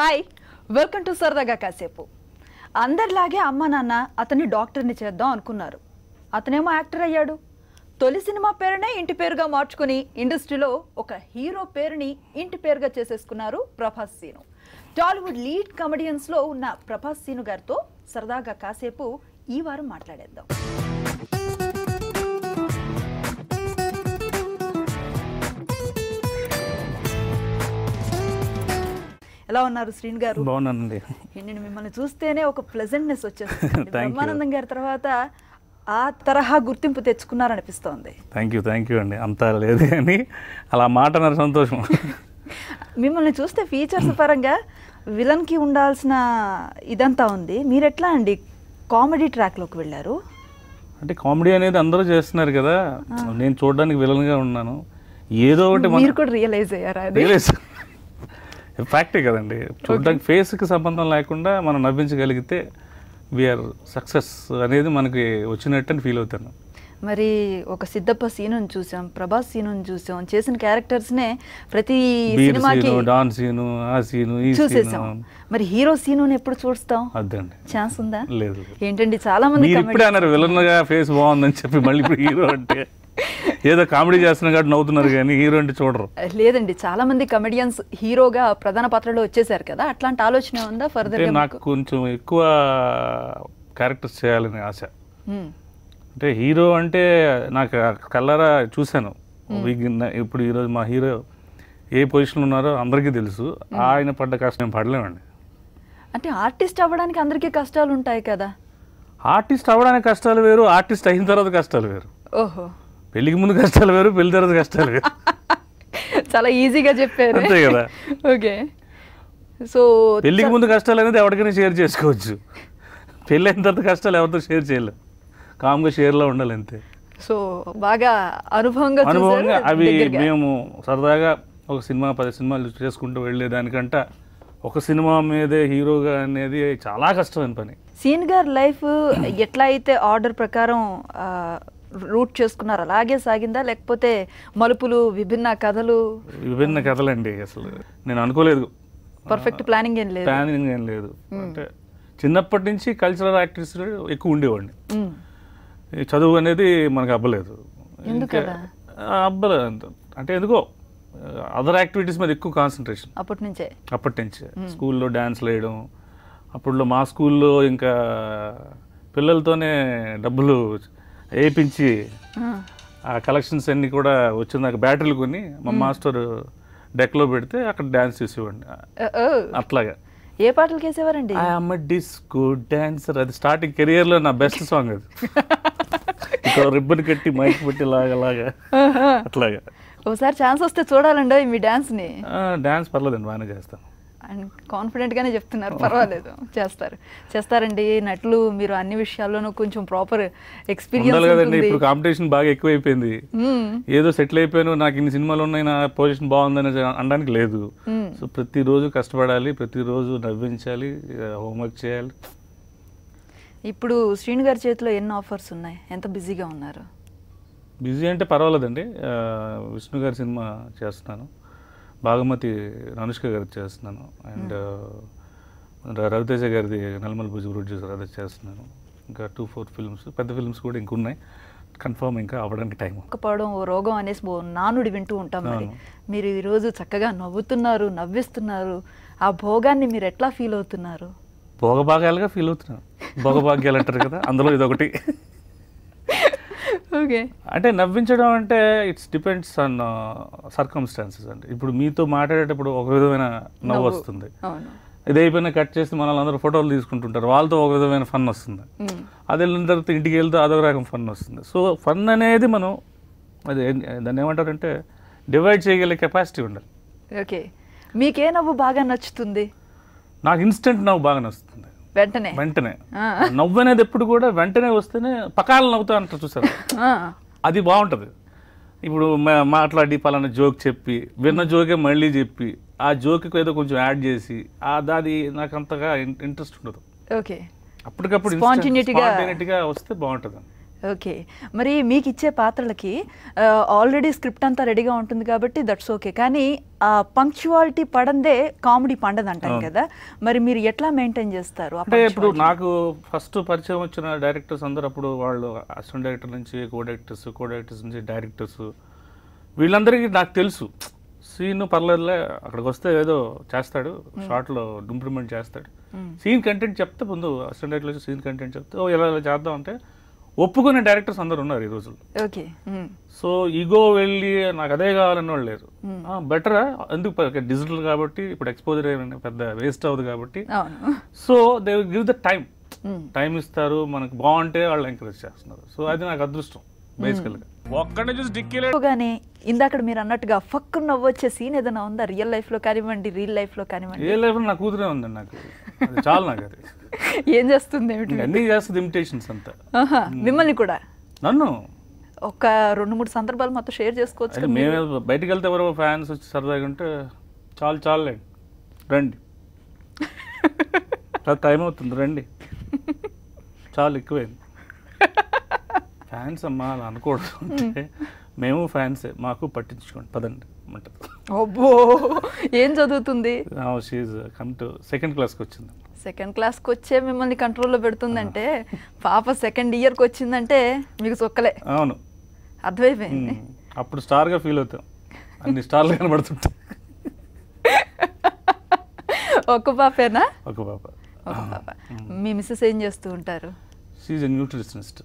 Hi, welcome to సరదాగా కాసేపు. అందరిలాగే అమ్మ నాన్న అతన్ని డాక్టర్ని చేద్దాం అనుకున్నారు. అతనేమో యాక్టర్ అయ్యాడు. తొలి సినిమా పేరునే ఇంటి పేరుగా మార్చుకుని ఇండస్ట్రీలో ఒక హీరో పేరుని ఇంటి పేరుగా చేసేసుకున్నారు ప్రభాస్ సీను. టాలీవుడ్ లీడ్ కమెడియన్స్లో ఉన్న ప్రభాస్ సీను గారితో సరదాగా కాసేపు ఈ వారం మాట్లాడేద్దాం. ఎలా ఉన్నారు శ్రీను గారు? బాగున్నానండి. నేను మిమ్మల్ని చూస్తేనే ఒక ప్లెజెంట్నెస్ వచ్చేస్తుంది. బ్రహ్మానందం గారి తర్వాత ఆ తరహా గుర్తింపు తెచ్చుకున్నారనిపిస్తోంది. థ్యాంక్ యూ అండి. అంతా లేదు కానీ అలా మాట అన్నారు, సంతోషం. మిమ్మల్ని చూస్తే ఫీచర్స్ పరంగా విలన్కి ఉండాల్సిన ఇదంతా ఉంది. మీరు ఎట్లా అండి కామెడీ ట్రాక్లోకి వెళ్ళారు? అంటే కామెడీ అనేది అందరూ చేస్తున్నారు కదా, నేను చూడడానికి విలన్గా ఉన్నాను. ఏదో ఒకటి మీరు కూడా రియలైజ్ అయ్యారా? ఫ్యాక్టే కదండి. చూడడానికి ఫేస్కి సంబంధం లేకుండా మనం నవ్వించగలిగితే వీఆర్ సక్సెస్ అనేది మనకి వచ్చినట్టు ఫీల్ అవుతాను. మరి ఒక సిద్ధప్ప సీనుని చూసాం, ప్రభాస్ సీనుని చూసాం, చేసిన క్యారెక్టర్స్నే ప్రతి సినిమాకి డాన్ సీను, ఆ సీను, ఈ చూసేసాం. మరి హీరో సీనుని ఎప్పుడు చూస్తాం? అదండి, ఛాన్స్ ఉందా? లేదు. ఏంటండి చాలా మంది ఇప్పుడే అన్నారు విలన్గా ఫేస్ బాగుందని చెప్పి, మళ్ళీ ఇప్పుడు హీరో అంటే ఏదో కామెడీ చేస్తున్నారు కాబట్టి నవ్వుతున్నారు కానీ హీరో అంటే చూడరు. లేదండి, చాలా మంది కమెడియన్స్ హీరోగా ప్రధాన పాత్రలో వచ్చేసారు కదా, అట్లాంటి ఆలోచన ఉందా ఫర్దర్? నాకు కొంచెం ఎక్కువ క్యారెక్టర్స్ చేయాలని ఆశ. అంటే హీరో అంటే నాకు కళ్ళారా చూశాను. ఇప్పుడు ఈరోజు మా హీరో ఏ పొజిషన్లో ఉన్నారో అందరికీ తెలుసు. ఆయన పడ్డ కష్టం పడలేమండి. అంటే ఆర్టిస్ట్ అవ్వడానికి అందరికీ కష్టాలు ఉంటాయి కదా. ఆర్టిస్ట్ అవ్వడానికి కష్టాలు వేరు, ఆర్టిస్ట్ అయిన తర్వాత కష్టాలు వేరు. ఓహో, పెళ్లికి ముందు కష్టాలు వేరు, పెళ్లి తర్వాత కష్టాలు వేరు. చాలా ఈజీగా చెప్పారు. అంతే కదా. ఓకే, సో పెళ్లికి ముందు కష్టాలు అనేది ఎవరికైనా షేర్ చేసుకోవచ్చు, పెళ్ళి అయిన తర్వాత కష్టాలు ఎవరితో షేర్ చేయలేం. కామ్గా షేర్లో ఉండాలి అంతే. సో బాగా అనుభవంగా అవి మేము సరదాగా ఒక సినిమా 10 సినిమాలు చేసుకుంటూ వెళ్ళేదానికంట ఒక సినిమా మీదే హీరోగా అనేది చాలా కష్టమైన పని. సీన్ గారి లైఫ్ ఎట్లా అయితే ఆర్డర్ ప్రకారం రూట్ చేసుకున్నారు అలాగే సాగిందా, లేకపోతే మలుపులు, విభిన్న కథలండి? అసలు నేను అనుకోలేదు. పర్ఫెక్ట్ ప్లానింగ్ ఏం లేదు. అంటే చిన్నప్పటి నుంచి కల్చరల్ యాక్టివిటీస్ ఎక్కువ ఉండేవాడిని. చదువు అనేది మనకు అవ్వలేదు. అవ్వలేదు అంటే ఎందుకో అదర్ యాక్టివిటీస్ మీద ఎక్కువ కాన్సన్ట్రేషన్ అప్పటి నుంచే. స్కూల్లో డ్యాన్స్లు వేయడం, అప్పుడులో మా స్కూల్లో ఇంకా పిల్లలతోనే డబ్బులు వేయించి ఆ కలెక్షన్స్ అన్నీ కూడా వచ్చిన బ్యాటరీలు కొని మా మాస్టర్ డెక్లో పెడితే అక్కడ డ్యాన్స్ చేసేవాడిని. అట్లాగా. ఏ పాటలు వేసేవారండి? ఐఎమ్ డిస్కో డాన్సర్, అది స్టార్టింగ్ కెరియర్లో నా బెస్ట్ సాంగ్ అది. ఇక్కడ రిబ్బన్ కట్టి మైక్ పెట్టి లాగా అట్లాగా. ఒకసారి ఛాన్స్ వస్తే చూడాలండి మీ డాన్స్ని. డాన్స్ పర్లేదండి, బాగానే చేస్తాను. అండ్ కాన్ఫిడెంట్గానే చెప్తున్నారు, పర్వాలేదు, చేస్తారండి. నటులు మీరు అన్ని విషయాల్లోనూ కొంచెం ప్రాపర్ ఎక్స్పీరియన్స్ కదండి. ఇప్పుడు కాంపిటీషన్ బాగా ఎక్కువైపోయింది. ఏదో సెటిల్ అయిపోయాను, నాకు ఇన్ని సినిమాలు ఉన్నాయి, నా పొజిషన్ బాగుందని అనడానికి లేదు. సో ప్రతిరోజు కష్టపడాలి, ప్రతిరోజు నవ్వించాలి, హోంవర్క్ చేయాలి. ఇప్పుడు శ్రీను గారి చేతిలో ఎన్ని ఆఫర్స్ ఉన్నాయి? ఎంత బిజీగా ఉన్నారు? బిజీ అంటే పర్వాలేదండి. విష్ణు గారి సినిమా చేస్తున్నాను, భాగమతి అనుష్క గారికి చేస్తున్నాను, అండ్ రవితేజ గారిది నల్మల్ భుజ ప్రొడ్యూసర్ అది చేస్తున్నాను. ఇంకా 2-4 ఫిల్మ్స్, పెద్ద ఫిల్మ్స్ కూడా ఇంకున్నాయి. కన్ఫర్మ్ ఇంకా అవ్వడానికి టైం. ఒక్కపడడం ఓ రోగం అనేసి నానుడి వింటూ ఉంటాం. మరి మీరు ఈరోజు చక్కగా నవ్వుతున్నారు, నవ్విస్తున్నారు. ఆ భోగాన్ని మీరు ఎట్లా ఫీల్ అవుతున్నారు? భోగభాగ్యాలుగా ఫీల్ అవుతున్నాను. భోగభాగ్యాలు అంటారు కదా, అందులో ఇదొకటి. ఓకే, అంటే నవ్వించడం అంటే ఇట్స్ డిపెండ్స్ ఆన్ సర్కమ్స్టాన్సెస్ అండి. ఇప్పుడు మీతో మాట్లాడేటప్పుడు ఒక విధమైన నవ్వు వస్తుంది, ఇది అయిపోయినా కట్ చేసి మనల్ని అందరూ ఫోటోలు తీసుకుంటుంటారు, వాళ్ళతో ఒక విధమైన ఫన్ వస్తుంది. అది వెళ్ళిన తర్వాత ఇంటికి వెళ్తే అదొక రకం ఫన్ వస్తుంది. సో ఫన్ అనేది మనం అది దాన్ని ఏమంటారంటే డివైడ్ చేయగలిగే కెపాసిటీ ఉండాలి. ఓకే, మీకే నవ్వు బాగా నచ్చుతుంది? నాకు ఇన్స్టెంట్ నవ్వు బాగా నచ్చుతుంది, వెంటనే. నవ్వు అనేది ఎప్పుడు కూడా వెంటనే వస్తేనే పకాలు నవ్వుతా అంటారు, చూసారు? అది బాగుంటుంది. ఇప్పుడు మాట్లాడి పలానా జోక్ చెప్పి విన్న జోకే మళ్ళీ చెప్పి ఆ జోక్కి ఏదో కొంచెం యాడ్ చేసి అది నాకు అంతగా ఇంట్రెస్ట్ ఉండదు. ఓకే, అప్పటికప్పుడు స్పాంటేనిటీగా వస్తే బాగుంటుంది. ఓకే. మరి మీకు ఇచ్చే పాత్రలకి ఆల్రెడీ స్క్రిప్ట్ అంతా రెడీగా ఉంటుంది కాబట్టి దట్స్ ఓకే. కానీ ఆ పంక్చువాలిటీ పడందే కామెడీ పండదంటాం కదా, మరి మీరు ఎట్లా మెయింటైన్ చేస్తారు? అంటే ఇప్పుడు నాకు ఫస్ట్ పరిచయం వచ్చిన డైరెక్టర్స్ అందరూ అప్పుడు వాళ్ళు అసిస్టెంట్ డైరెక్టర్ నుంచి కో డైరెక్టర్స్ నుంచి డైరెక్టర్స్ వీళ్ళందరికీ నాకు తెలుసు. సీన్ పర్లేదులే, అక్కడికి వస్తే ఏదో చేస్తాడు, షార్ట్లో ఇంప్రూవ్మెంట్ చేస్తాడు. సీన్ కంటెంట్ చెప్తే ముందు అసిస్టెంట్ డైరెక్టర్ వచ్చి సీన్ కంటెంట్ చెప్తే ఓ ఇలా చేద్దాం అంటే ఒప్పుకునే డైరెక్టర్స్ అందరు ఉన్నారు ఈ రోజుల్లో. ఓకే. సో ఈగో వెళ్ళి నాకు అదే కావాలని వాళ్ళు లేరు. బెటరా ఎందుకు డిజిటల్ కాబట్టి ఇప్పుడు ఎక్స్పోజర్ పెద్ద వేస్ట్ అవ్వదు కాబట్టి, so they will give the time ఇస్తారు, మనకు బాగుంటే వాళ్ళు ఎంకరేజ్ చేస్తున్నారు. సో అది నాకు అదృష్టం బేసికల్గా. ఒక్కడే చూసి డిక్కీగానే ఇందాక మీరు అన్నట్టుగా ఫక్కు నవ్వొచ్చే సీన్ ఏదైనా ఉందా రియల్ లైఫ్ లో కానివ్వండి, రియల్ లైఫ్ లో కానివ్వండి? రియల్ లైఫ్ లో నా కూతురే ఉందండి, నాకు చాలా. నాకు అది ఏం చేస్తుంది? అన్నీ చేస్తుంది, ఇమిటేషన్స్ అంతా. మిమ్మల్ని కూడా? నన్ను ఒక 2-3 సందర్భాలు మొత్తం షేర్ చేసుకోవచ్చు. మేమే బయటకు వెళ్తే ఎవరో ఫ్యాన్స్ వచ్చి సరదాగా ఉంటే చాలు రండి, టైం అవుతుంది రండి, చాలా ఎక్కువైంది. ఫ్యాన్స్ అమ్మా అలా అనకూడదు అంటే మేము ఫ్యాన్సే, మాకు పట్టించుకోండి పదండి అంటది. అబ్బో, ఏం చదువుతుంది? షీఈ్ కమ్ టు సెకండ్ క్లాస్కి వచ్చింది. సెకండ్ క్లాస్కి వచ్చే మిమ్మల్ని కంట్రోల్లో పెడుతుందంటే పాప సెకండ్ ఇయర్కి వచ్చిందంటే మీకు సొక్కలే. అవును, అర్థమైపోయింది. అప్పుడు స్టార్గా ఫీల్ అవుతాం, అన్ని స్టార్లు కనబడుతుంటాయి. ఒక పాపేనా? ఒక పాప. మీ మిస్సెస్ ఏం చేస్తూ ఉంటారు? షీఈ్ ఎ న్యూట్రిషనిస్ట్,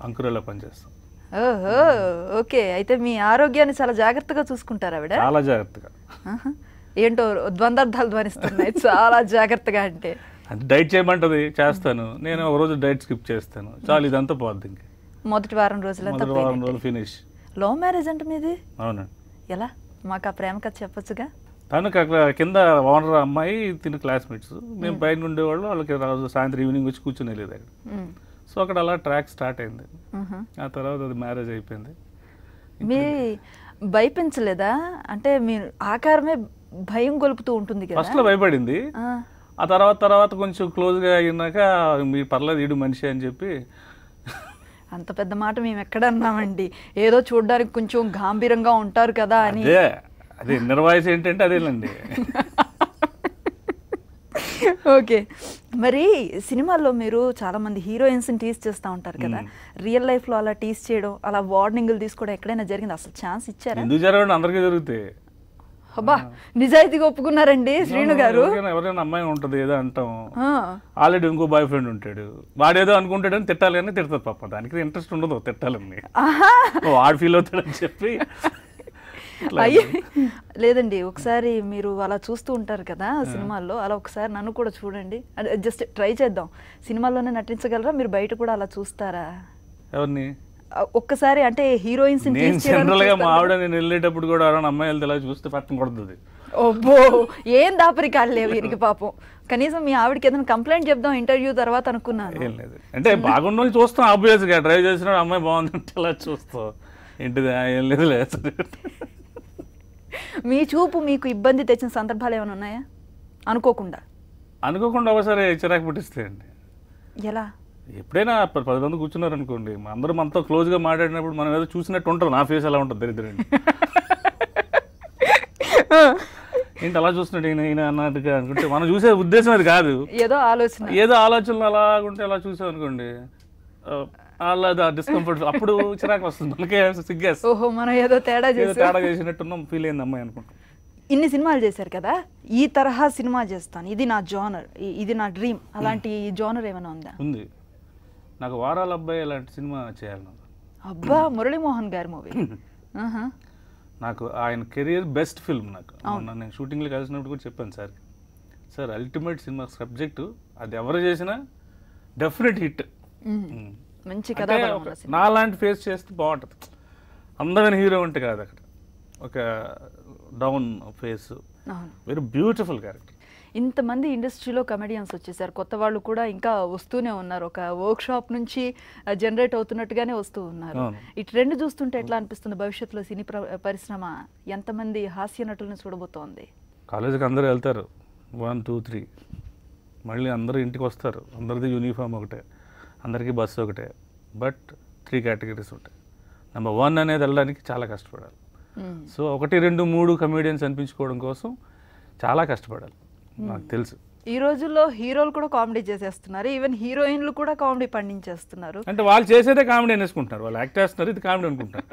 అంకురలో పనిచేస్తాం. ఓహో, ఓకే. అయితే మీ ఆరోగ్యాన్ని చాలా జాగ్రత్తగా చూసుకుంటారు ఆవిడ? చాలా జాగ్రత్తగా. ఏంటో ద్వందార్థాలు ధ్వనిస్తున్నాయి, చాలా జాగ్రత్తగా అంటే. డైట్ చేయమంటది, చేస్తాను. నేను ఒక రోజు డైట్ స్కిప్ చేస్తాను, చాలు ఇదంతా పోద్ది. ఇంకా మొదటి వారం రోజులు ఫినిష్. లవ్ మ్యారేజ్ అంటే మీది? అవునండి. ఎలా? మాకు ఆ ప్రేమ కథ చెప్పొచ్చుగా. తనకు అక్కడ కింద ఓనర్ అమ్మాయి, తిన క్లాస్మేట్స్, మేము పైన ఉండేవాళ్ళు. వాళ్ళకి రోజు సాయంత్రం ఈవినింగ్ వచ్చి కూర్చొని వెళ్ళేది అక్కడ. సో అక్కడ అలా ట్రాక్ స్టార్ట్ అయింది. ఆ తర్వాత అది మ్యారేజ్ అయిపోయింది. మీ భయపించలేదా? అంటే మీరు ఆకారమే భయం గొలుపుతూ ఉంటుంది కదా. ఫస్ట్ లో భయపడింది, ఆ తర్వాత కొంచెం క్లోజ్గా అయినాక మీరు పర్లేదు ఈడు మనిషి అని చెప్పి. అంత పెద్ద మాట మేము ఎక్కడ అన్నామండి, ఏదో చూడడానికి కొంచెం గాంభీరంగా ఉంటారు కదా అని. అదే నిర్వాయిస్ ఏంటంటే అదేనండి. ఓకే. మరి సినిమాల్లో మీరు చాలా మంది హీరోయిన్స్ని టీస్ చేస్తూ ఉంటారు కదా, రియల్ లైఫ్లో అలా టీస్ చేయడం, అలా వార్నింగ్లు తీసుకోవడం ఎక్కడైనా జరిగింది? అసలు ఛాన్స్ ఇచ్చారా? ఎందుకు జరగండి, అందరికీ జరుగుతాయి. అబ్బా, నిజాయితీగా ఒప్పుకున్నారండి శ్రీను గారు. ఎవరైనా అమ్మాయి ఉంటుంది ఏదో అంటాం, ఆల్రెడీ ఇంకో బాయ్ ఫ్రెండ్ ఉంటాడు, వాడేదో అనుకుంటాడని తిట్టాలి అని తిడతారు. పాప దానికి ఇంట్రెస్ట్ ఉండదు తిట్టాలని, వాడు ఫీల్ అవుతాడని చెప్పి. లేదండి, ఒకసారి మీరు అలా చూస్తూ ఉంటారు కదా సినిమాల్లో, అలా ఒకసారి నన్ను కూడా చూడండి, జస్ట్ ట్రై చేద్దాం. సినిమాల్లోనే నటించగలరా? మీరు బయట కూడా అలా చూస్తారా? ఎవరిని? ఒక్కసారి అంటే హీరోయిన్స్. జనరల్ గా మా ఆవిడ నేను వెళ్ళేటప్పుడు కూడా ఎవరైనా అమ్మాయి వెళ్తే ఇలా చూస్తే పట్టం కొడుతుంది. ఓబ్బో, ఏం దాపరికాలు లేవు వీరికి పాపం. కనీసం మీ ఆవిడకి ఏదైనా కంప్లైంట్ చెప్దాం ఇంటర్వ్యూ తర్వాత అనుకున్నాను. ఏం లేదు, అంటే బాగున్న వాళ్ళు చూస్తాం ఆబ్వియస్ గా. డ్రైవ్ చేసిన అమ్మాయి బాగుందంటే అలా చూస్తాం, ఏంటిది ఏం లేదు లేదు. మీ చూపు మీకు ఇబ్బంది తెచ్చిన సందర్భాలు ఏమైనా ఉన్నాయా? అనుకోకుండా ఒకసారి చిరాకు పుట్టిస్తాయండి. ఎలా? ఎప్పుడైనా 10 మంది కూర్చున్నారు అనుకోండి, అందరూ మనతో క్లోజ్గా మాట్లాడినప్పుడు మనం ఏదో చూసినట్టు ఉంటుంది. నా ఫేస్ ఎలా ఉంటుంది దరిద్రండి, ఏంటి అలా చూస్తున్నాడు ఈయన అన్నట్టుగా అనుకుంటే మనం చూసే ఉద్దేశం అది కాదు. ఏదో ఆలోచనలు అలా ఉంటే అలా చూసాం అనుకోండి, అలా డిస్కంఫర్ట్, అప్పుడు చిరాకు వస్తుంది మనకే, సిగ్గేసి ఓహో మనం ఏదో తేడా చేసినట్టున్నాం ఫీల్ అయింది అమ్మాయి అనుకుంటాం. ఇన్ని సినిమాలు చేశారు కదా, ఈ తరహా సినిమా చేస్తాను, ఇది నా జోనర్, ఇది నా డ్రీమ్, అలాంటి జోనర్ ఏమైనా ఉందా? ఉంది, నాకు వారాల అబ్బాయి అలాంటి సినిమా చేయాలి. అబ్బా, మురళీమోహన్ గారి మూవీ. నాకు ఆయన కెరియర్ బెస్ట్ ఫిల్మ్. నాకు నేను షూటింగ్లో కలిసినప్పుడు కూడా చెప్పాను సార్ అల్టిమేట్ సినిమా సబ్జెక్టు అది ఎవరు చేసినా డెఫినెట్ హిట్. మంచి కథ, నా లాంటి ఫేస్ చేస్తే బాగుంటుంది. అందమైన హీరో ఉంటే కాదు, అక్కడ ఒక down face, very beautiful character. ఇంతమంది ఇండస్ట్రీలో కమెడియన్స్ వచ్చేసారు, కొత్త వాళ్ళు కూడా ఇంకా వస్తూనే ఉన్నారు. ఒక వర్క్ షాప్ నుంచి జనరేట్ అవుతున్నట్టుగానే వస్తూ ఉన్నారు. ఈ ట్రెండ్ చూస్తుంటే ఎట్లా అనిపిస్తుంది? భవిష్యత్తులో సినీ పరిశ్రమ ఎంతమంది హాస్య నటులను చూడబోతోంది? కాలేజీకి అందరూ వెళ్తారు 1, 2, 3, మళ్ళీ అందరూ ఇంటికి వస్తారు, అందరిది యూనిఫామ్ ఒకటే, అందరికీ బస్సు ఒకటే. బట్ 3 కేటగిరీస్ ఉంటాయి. నెంబర్ 1 అనేది వెళ్ళడానికి చాలా కష్టపడాలి. సో 1, 2, 3 కమెడియన్స్ అనిపించుకోవడం కోసం చాలా కష్టపడాలి, నాకు తెలుసు. ఈ రోజుల్లో హీరోలు కూడా కామెడీ చేసేస్తున్నారు, ఈవెన్ హీరోయిన్లు కూడా కామెడీ పండించేస్తున్నారు. అంటే వాళ్ళు చేసేదే కామెడీ అనేసుకుంటున్నారు, వాళ్ళు యాక్ట్ చేస్తున్నారు, ఇది కామెడీ అనుకుంటారు.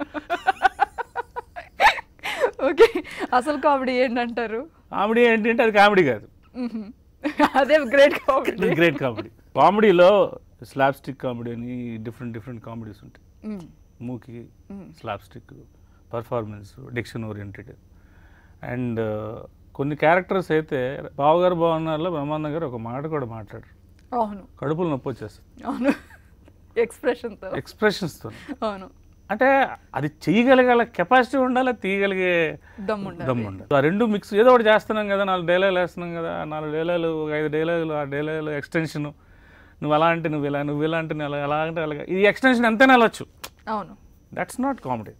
ఓకే, అసలు కామెడీ ఏంటంటారు? కామెడీ ఏంటంటే అది కామెడీ కాదు, అదే గ్రేట్ కామెడీ. Great comedy. కామెడీలో స్లాబ్ స్టిక్ కామెడీ అని డిఫరెంట్ కామెడీస్ ఉంటాయి. మూకీ, slapstick, performance, diction oriented. And కొన్ని క్యారెక్టర్స్ అయితే బావగారు బాగున్నారులో బ్రహ్మానందం గారు ఒక మాట కూడా మాట్లాడరు. అవును, కడుపులు నొప్పి వచ్చేస్తుంది. అవును, ఎక్స్ప్రెషన్స్తో. అవును, అంటే అది చేయగలిగే కెపాసిటీ ఉండాలి, తీయగలిగే దమ్ము ఉండాలి. ఆ 2 మిక్స్. ఏదో ఒకటి చేస్తున్నాం కదా, 4 డైలాగులు వేస్తున్నాం కదా, 4 డైలాగులు, 5 డైలాగులు, ఆ డైలాగులు ఎక్స్టెన్షన్, నువ్వు అలా అంటే నువ్వు ఇలా, నువ్వు ఇలా అంటే ఎలా అంటే అలాగా, ఈ ఎక్స్టెన్షన్ ఎంతైనా వెళ్ళొచ్చు. అవును, దట్స్ నాట్ కామెడీ.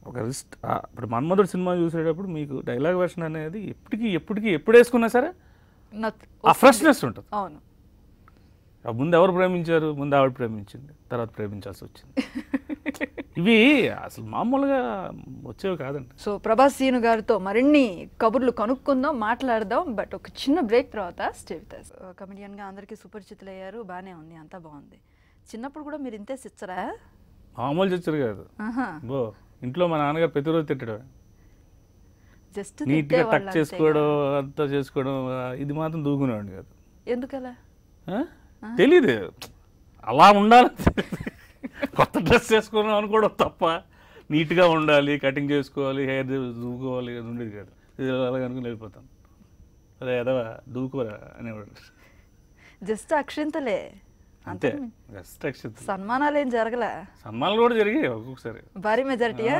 ఒక రిస్ట్. ఇప్పుడు మన్మధుడు సినిమా చూసేటప్పుడు మీకు డైలాగ్ వెర్షన్ అనేది ఎప్పుడు వేసుకున్నా సరే ఆ ఫ్రెష్నెస్ ఉంటుంది. అవును, ముందు ఎవరు ప్రేమించారు, ముందు ఆవిడ ప్రేమించింది, తర్వాత ప్రేమించాల్సి వచ్చింది. ఇవి అసలు మామూలుగా వచ్చేవి కాదండి. సో ప్రభాస్ సీను గారితో మరిన్ని కబుర్లు కనుక్కుందాం, మాట్లాడదాం. బట్ ఒక చిన్న బ్రేక్ తర్వాత స్టే విత్ us. కమెడియన్గా అందరికీ సుపరిచితులయ్యారు, బాగానే ఉంది, అంతా బాగుంది. చిన్నప్పుడు కూడా మీరు ఇంతే సిచ్చరా? మామూలు చిచ్చరు కాదు. బో ఇంట్లో మా నాన్నగారు ప్రతిరోజు తిట్టడం, జస్ట్ నీట్గా టక్ చేసుకోవడం, అంతా చేసుకోవడం, ఇది మాత్రం దూకునేవాడిని కాదు. ఎందుకలా తెలీదు, అలా ఉండాలి. కొత్త డ్రెస్ చేసుకున్నాం అనుకోవడం తప్ప, నీట్గా ఉండాలి, కటింగ్ చేసుకోవాలి, హెయిర్ దూకోవాలి, అది ఉండేది కాదు. ఇది అలాగే అనుకుని వెళ్ళిపోతాను. అదే ఎదవా దూకోరా అనేవాడు. జస్ట్ అక్షింతలే అంతే, జస్ట్ అక్షింతలు. సన్మానాలు ఏం జరగలే? సన్మానాలు కూడా జరిగాయి ఒక్కొక్కసారి, భారీ మెజారిటీయా?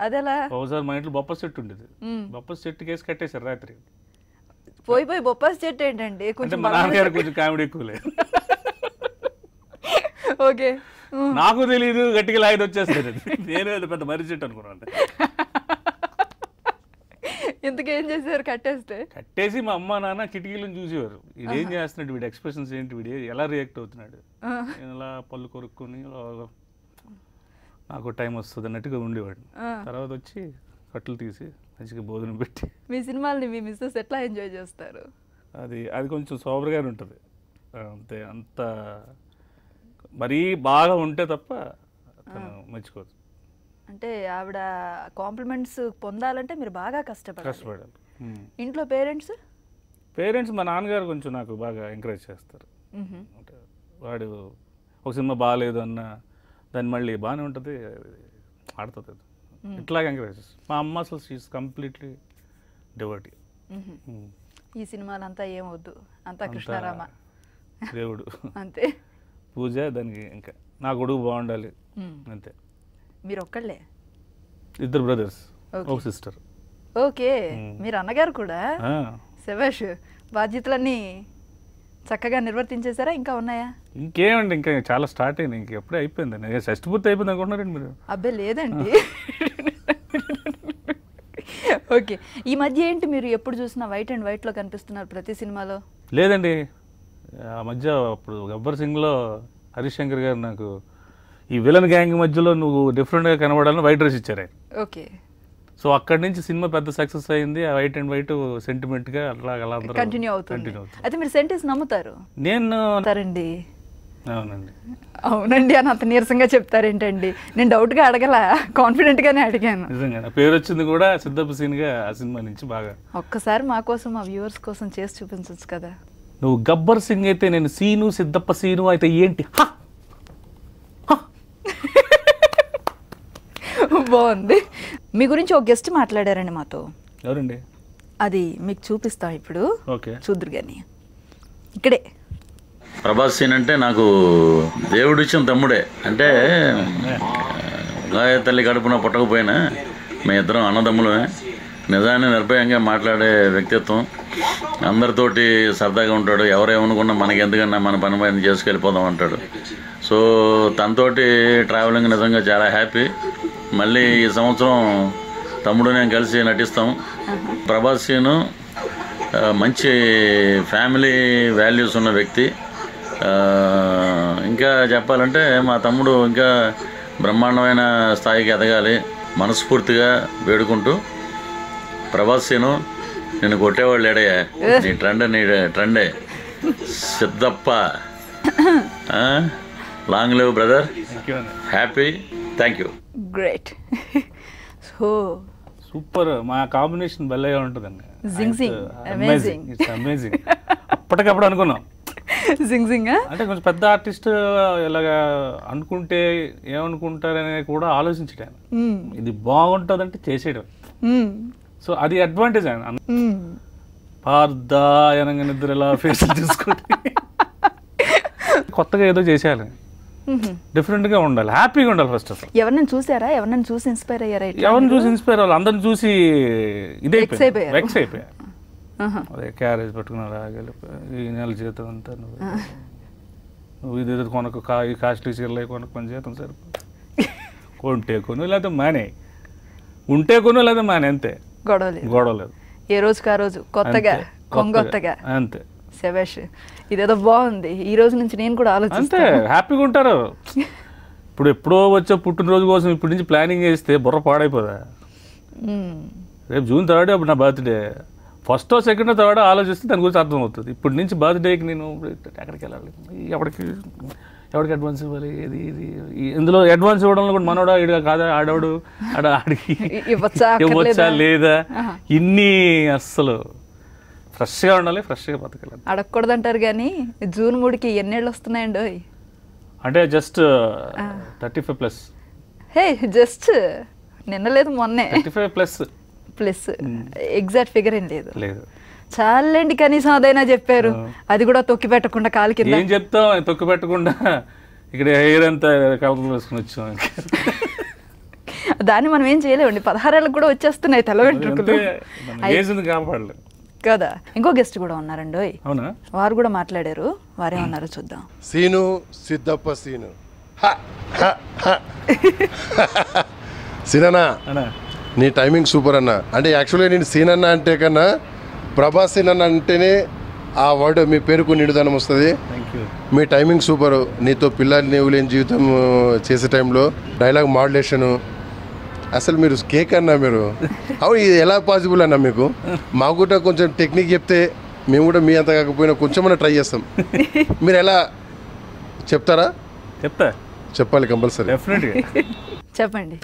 అదేలా? ఒకసారి మా ఇంట్లో బొప్ప చెట్టు ఉండేది, బొప్ప చెట్టు కేసు కట్టేశారు రాత్రి. పోయి బొప్పాస్ చెట్టు ఏంటండి? కొంచెం మా నాన్నగారు కొంచెం కామెడీ ఎక్కువలే. ఓకే, నాకు తెలీదు, గట్టిగా లాగితే వచ్చేస్తుంది. నేను అది పెద్ద మర్రి చెట్టు అనుకున్నాను. ఇంతకేం చేశారు? కట్టేసి మా అమ్మ నాన్న కిటికీలను చూసేవారు, వీడు ఏం చేస్తున్నాడు, వీడి ఎక్స్ప్రెషన్స్ ఏంటి, వీడు ఎలా రియాక్ట్ అవుతున్నాడు, నేను ఇలా పళ్ళు కొరుక్కుని నాకు టైం వస్తుంది అన్నట్టుగా ఉండేవాడు. తర్వాత వచ్చి కట్టలు తీసి మంచిగా భోజనం పెట్టి. మీ సినిమాల్ని మీ మిస్సెస్ ఎట్లా ఎంజాయ్ చేస్తారు? అది కొంచెం సోబర్గానే ఉంటుంది అంతే, అంత మరీ బాగా ఉంటే తప్ప తను మెచ్చుకోదు. అంటే ఆవిడ కాంప్లిమెంట్స్ పొందాలంటే మీరు బాగా కష్టపడాలి. ఇంట్లో పేరెంట్స్ మా నాన్నగారు కొంచెం నాకు బాగా ఎంకరేజ్ చేస్తారు. అంటే వాడు ఒక సినిమా బాగాలేదు అన్న దాన్ని మళ్ళీ బాగానే ఉంటుంది, ఆడుతుంది, ఇట్లాగే ఎంకరేజ్. మా అమ్మ అసలు షీఈస్ కంప్లీట్లీ డివోటీ. ఈ సినిమాలంతా ఏమవుద్దు, అంతా కృష్ణారామ, దేవుడు అంతే, పూజ, దానికి ఇంకా నా కొడుకు బాగుండాలి అంతే. మీరు ఒక్కళ్ళే? 2 బ్రదర్స్, ఒక సిస్టర్. ఓకే, మీరు అన్నగారు కూడా? శభాష్, బాధ్యతలన్నీ చక్కగా నిర్వర్తించేసారా? ఇంకా ఉన్నాయా? ఇంకేమండి, ఇంకా చాలా స్టార్ట్ అయింది, ఇంక ఎప్పుడే అయిపోయింది. షష్టి పూర్తి అయిపోయింది అనుకుంటున్నారండి మీరు? అబ్బే లేదండి. ఓకే, ఈ మధ్య ఏంటి మీరు ఎప్పుడు చూసినా వైట్ అండ్ వైట్లో కనిపిస్తున్నారు ప్రతి సినిమాలో? లేదండి, ఆ మధ్య అప్పుడు గబ్బర్ సింగ్లో హరీష్ శంకర్ గారు నాకు ఈ విలన్ గ్యాంగ్ మధ్యలో నువ్వు డిఫరెంట్గా కనబడాలని వైట్ డ్రెస్ ఇచ్చారు. ఓకే, సో అక్కడి నుంచి సినిమా పెద్ద సక్సెస్ అయింది. ఆ వైట్ అండ్ వైట్ సెంటిమెంట్గా అలా కంటిన్యూ అవుతుంది. అయితే మీరు సెంటెన్స్ నమ్ముతారు? నేను అవునండి అవునండి అని అంత నీరసంగా చెప్తారేంటండి? నేను డౌట్గా అడగల, కాన్ఫిడెంట్గానే అడిగాను. నిజంగా నా పేరు వచ్చింది కూడా సిద్ధప్ప సీన్గా ఆ సినిమా నుంచి. బాగా ఒక్కసారి మా కోసం, మా వ్యూవర్స్ కోసం చేసి చూపించవచ్చు కదా. నువ్వు గబ్బర్ సింగ్ అయితే నేను సీను, సిద్ధప్ప సీను అయితే ఏంటి? బాగుంది. మీ గురించి ఒక గెస్ట్ మాట్లాడారండి మాతో. ఎవరండి? అది మీకు చూపిస్తాం ఇప్పుడు, ఓకే చూద్దరు కానీ. ఇక్కడే ప్రభాస్ సీన్ అంటే నాకు దేవుడు ఇచ్చిన తమ్ముడే. అంటే గాయ తల్లి కడుపున పుట్టకపోయినా మీ ఇద్దరం అన్నదమ్ములమే. నిజాన్ని నిర్భయంగా మాట్లాడే వ్యక్తిత్వం, అందరితోటి సరదాగా ఉంటాడు. ఎవరేమనుకున్నా మనకి ఎందుకన్నా మన పని పని చేసుకెళ్ళిపోదాం అంటాడు. సో తనతోటి ట్రావెలింగ్ నిజంగా చాలా హ్యాపీ. మళ్ళీ ఈ సంవత్సరం తమ్ముడు నేను కలిసి నటిస్తాం. ప్రభాస్ సీను మంచి ఫ్యామిలీ వాల్యూస్ ఉన్న వ్యక్తి. ఇంకా చెప్పాలంటే మా తమ్ముడు ఇంకా బ్రహ్మాండమైన స్థాయికి ఎదగాలి మనస్ఫూర్తిగా వేడుకుంటూ, ప్రభాస్ సీను నిన్ను కొట్టేవాళ్ళు ఏడయ్యా, నీ ట్రెండే Siddappa, long live brother, happy, thank you. Great. So super, మా కాంబినేషన్ భలేగా ఉంటుందండి. అమేజింగ్. అప్పటికప్పుడు అనుకున్నాం జింగ్ అంటే కొంచెం పెద్ద ఆర్టిస్ట్ ఇలాగా అనుకుంటే ఏమనుకుంటారనే కూడా ఆలోచించడం, ఇది బాగుంటుందంటే చేసేయడం. సో అది అడ్వాంటేజ్ ఆయన. పార్దాయనంగా నిద్ర ఎలా ఫేస్ తీసుకుంటే కొత్తగా ఏదో చేసేయాలి, డిఫరెంట్గా ఉండాలి, హ్యాపీగా ఉండాలి. ఫస్ట్ అసలు ఎవరిని చూసారా, ఎవరిని చూసి ఇన్స్పైర్ అయ్యారా? ఎవరిని చూసి ఇన్స్పైర్ అవ్వాలి, అందరిని చూసి వెక్స్ అయిపోయా. అదే క్యారేజ్ పట్టుకున్నారా, ఈ నెల జీతం అంతా నువ్వు ఇదేదో కొనకు, ఈ కాస్ట్లీ చీరలు కొనకు, మన జీతం సరిపోతుంది, కొంటే కొను లేకపోతే మానే, ఉంటే కొను లేదా మానే, అంతే. గొడవలేదు. ఏ రోజుకి ఆ రోజు కొత్తగా కొంగొత్తగా అంతే. శభాష్, ఇదేదో బాగుంది. ఈ రోజు నుంచి నేను కూడా ఆలోచిస్తే అంతే హ్యాపీగా ఉంటారు. ఇప్పుడు ఎప్పుడో వచ్చే పుట్టినరోజు కోసం ఇప్పటి నుంచి ప్లానింగ్ చేస్తే బుర్ర పాడైపోదా? రేపు June 3 అప్పుడు నా బర్త్డే, ఫస్టో సెకండో థర్డో ఆలోచిస్తే దాని గురించి అర్థం అవుతుంది. ఇప్పటి నుంచి బర్త్డేకి నేను ఎక్కడికి వెళ్ళాలి, ఎవరికి అడ్వాన్స్ ఇవ్వాలి, ఇది ఇందులో అడ్వాన్స్ ఇవ్వడంలో కూడా మనోడా ఇడిగా కాదా, ఆడవాడు ఆడికి ఇవ్వచ్చా లేదా, ఇన్ని అస్సలు ఫ్రెష్గా ఉండాలి, ఫ్రెష్గా బతకాలి. అడగకూడదు అంటారు కానీ June 3కి ఎన్నేళ్ళు వస్తున్నాయండి? అంటే జస్ట్ 35+. హే జస్ట్ నిన్న లేదు మొన్నే 35+. ఎగ్జాక్ట్ ఫిగర్ ఏం లేదు. చాలండి, కనీసం అదైనా చెప్పారు. అది కూడా తొక్కి పెట్టకుండా కాలు కింద. ఏం చెప్తాం, తొక్కి పెట్టకుండా ఇక్కడ హెయిర్ అంతా కలర్ వేసుకుని వచ్చాం. దాన్ని మనం ఏం చేయలేమండి, 16 ఏళ్ళకి కూడా వచ్చేస్తున్నాయి తెల్ల వెంట్రుకలు కాపాడలేదు కదా. ఇంకో గెస్ట్ కూడా ఉన్నారండి, అవునా? వారు కూడా మాట్లాడారు, వారేమన్నారో చూద్దాం. Scene, Siddappa scene. సీనన్నా, నీ టైమింగ్ సూపర్ అన్న. అంటే యాక్చువల్గా నేను సీన్ అన్న అంటే కన్నా ప్రభాస్ సీన్ అన్న అంటేనే ఆ వర్డ్ మీ పేరుకు నిడుదనం వస్తుంది. మీ టైమింగ్ సూపరు. నీతో పిల్లలు నీవు లేని జీవితం చేసే టైంలో డైలాగ్ మాడ్యులేషను అసలు మీరు కేక్ అన్నా మీరు. అవును, ఇది ఎలా పాసిబుల్ అన్నా మీకు? మాకు కూడా కొంచెం టెక్నిక్ చెప్తే మేము కూడా మీ అంత కాకపోయినా కొంచెం ట్రై చేస్తాం. మీరు ఎలా చెప్తారా? చెప్పాలి కంపల్సరీ. చెప్పండి.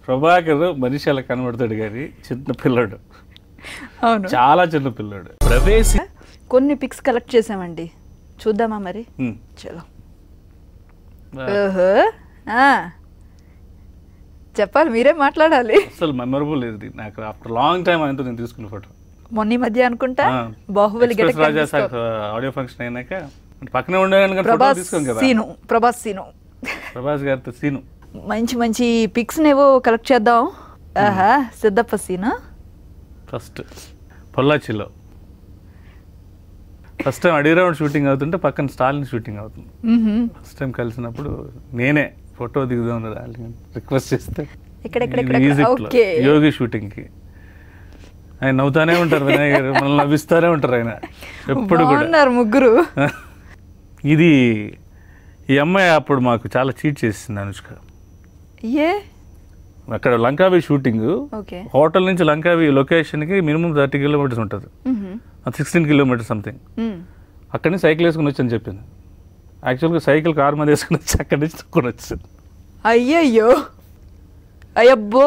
ప్రభాకర్ మనిషి అలా కనబడతాడు కానీ చిన్న పిల్లడు, అవును చాలా చిన్న పిల్లడు. కొన్ని పిక్స్ కలెక్ట్ చేసామండి, చూద్దామా మరి? చలో. చెప్పాలి, మీరే మాట్లాడాలి. అసలు మెమరబుల్ ఇది నాకు. ఆఫ్టర్ లాంగ్ టైం ఆయనతో నేను తీసుకున్న ఫోటో మొన్న మధ్య అనుకుంటా, బాహుబలి రాజా సార్ ఆడియో ఫంక్షన్ అయినాక పక్కనే ఉండే ప్రభాస్ గారితో సీను. మంచి మంచి పిక్స్ నేవో కలెక్ట్ చేద్దాం. సిద్ధప్ప సీను ఫస్ట్ పొల్లాచిలో ఫస్ట్ టైం అడిగిరౌండ్ షూటింగ్ అవుతుంటే పక్కన స్టాలిన్ షూటింగ్ అవుతుంది. ఫస్ట్ టైం కలిసినప్పుడు నేనే ఫోటో దిగుదాం రిక్వెస్ట్ చేస్తే యోగి షూటింగ్కి ఆయన నవ్వుతానే ఉంటారు, వినాయక్ మనల్ని నవ్విస్తానే ఉంటారు ఆయన ఎప్పుడు కూడా. ముగ్గురు. ఇది ఈ అమ్మాయి అప్పుడు మాకు చాలా చీట్ చేసింది అనుష్క. అక్కడ లంకావి షూటింగ్, హోటల్ నుంచి లంకావి లొకేషన్కి మినిమం 30 kilometers ఉంటుంది, 16 kilometers సంథింగ్. అక్కడి నుంచి సైకిల్ వేసుకుని వచ్చి అని చెప్పింది. యాక్చువల్గా సైకిల్ కారు మీద వేసుకుని వచ్చి అక్కడి నుంచి తక్కువ వచ్చింది. అయ్యయ్యో, అయ్యబ్బో,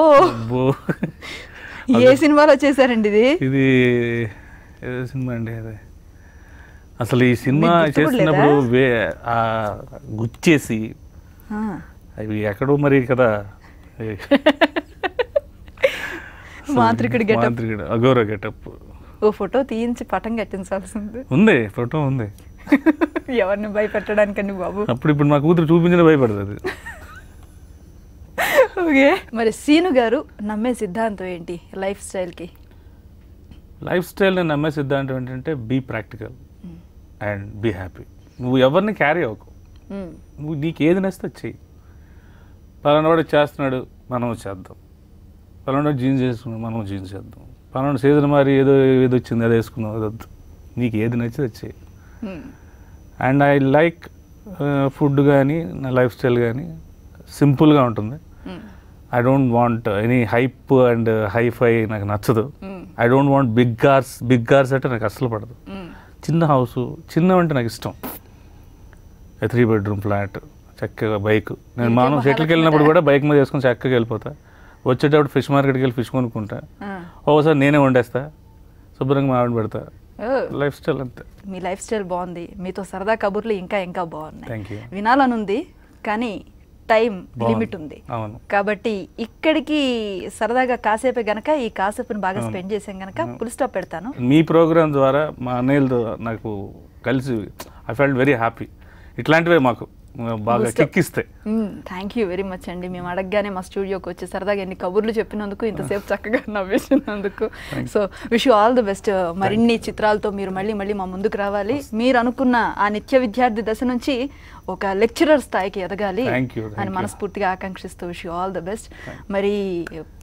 ఏ సినిమాలో చేశారండి ఇది? ఇది ఏదో సినిమా అండి అదే. అసలు ఈ సినిమా చేస్తున్నప్పుడు గుచ్చేసి అవి ఎక్కడో మరి కదా, మాంత్రికుడు అఘోర గెటప్. ఓ ఫోటో తీయించి పటం కట్టించాల్సింది ఉంది, ఫోటో ఉంది. ఎవరిని భయపెట్టడానికండి బాబు? అప్పుడు ఇప్పుడు మా కూతురు చూపించిన భయపడుతుంది. ఓకే, మరి సీను గారు నమ్మే సిద్ధాంతం ఏంటి లైఫ్ స్టైల్కి? లైఫ్ స్టైల్ నేను నమ్మే సిద్ధాంతం ఏంటంటే be practical and be happy. నువ్వు ఎవరిని క్యారీ అవ్వకు, నువ్వు నీకు ఏది నచ్చితే చెయ్యి. పలానా వాడు చేస్తున్నాడు, మనం చేద్దాం. పలానా జీన్స్ వేసుకున్నాం, మనం జీన్స్ చేద్దాం. పలానా సీజన్ మరి ఏదో వచ్చింది అది వేసుకున్నాం, అది వద్దు. నీకు ఏది నచ్చితే చెయ్యి. అండ్ ఐ లైక్ ఫుడ్ కానీ నా లైఫ్ స్టైల్ కానీ సింపుల్గా ఉంటుంది. I don't want any hype and hi fi నాకు నచ్చదు. I don't want big cars అంటే నాకు అస్సలు పడదు. చిన్న హౌస్ చిన్నవంటే నాకు ఇష్టం. 3 bedroom ఫ్లాట్, చక్కగా బైక్. నేను మామూలు షెట్లకి వెళ్ళినప్పుడు కూడా బైక్ మీద వేసుకొని చక్కగా వెళ్ళిపోతా. వచ్చేటప్పుడు ఫిష్ మార్కెట్కి వెళ్ళి ఫిష్ కొనుక్కుంటా. ఓసారి నేనే వండేస్తా, శుభ్రంగా మావిడ పెడతా. లైఫ్ స్టైల్ అంతే. మీ లైఫ్ స్టైల్ బాగుంది. మీతో సరదా కబుర్లు ఇంకా ఇంకా బాగున్నాయి. Thank you. వినాలనుంది కానీ టైం లిమిట్ ఉంది. కాబట్టి ఇక్కడికి సరదాగా కాసేపే గనక ఈ కాసేపుని బాగా స్పెండ్ చేసాం గనక ఫుల్ స్టాప్ పెడతాను. మీ ప్రోగ్రామ్ ద్వారా మా అన్నయ్యలతో నాకు కలిసి ఐ ఫెల్ట్ వెరీ హ్యాపీ. ఇట్లాంటివే మాకు బాగా కిక్కిస్తాయి. థ్యాంక్ యూ వెరీ మచ్ అండి. మేము అడగగానే మా స్టూడియోకి వచ్చి సరదాగా ఎన్ని కబుర్లు చెప్పినందుకు, ఇంతసేపు చక్కగా నవ్వేసినందుకు. So wish you all the best. మరిన్ని చిత్రాలతో మీరు మళ్ళీ మళ్ళీ మా ముందుకు రావాలి. మీరు అనుకున్న ఆ నిత్య విద్యార్థి దశ నుంచి ఒక లెక్చరర్ స్థాయికి ఎదగాలి అని మనస్ఫూర్తిగా ఆకాంక్షిస్తూ wish you all the best. మరి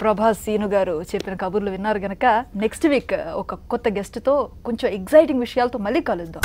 ప్రభాస్ సీను గారు చెప్పిన కబుర్లు విన్నారు గనక నెక్స్ట్ వీక్ ఒక కొత్త గెస్ట్తో కొంచెం ఎగ్జైటింగ్ విషయాలతో మళ్ళీ కలుద్దాం.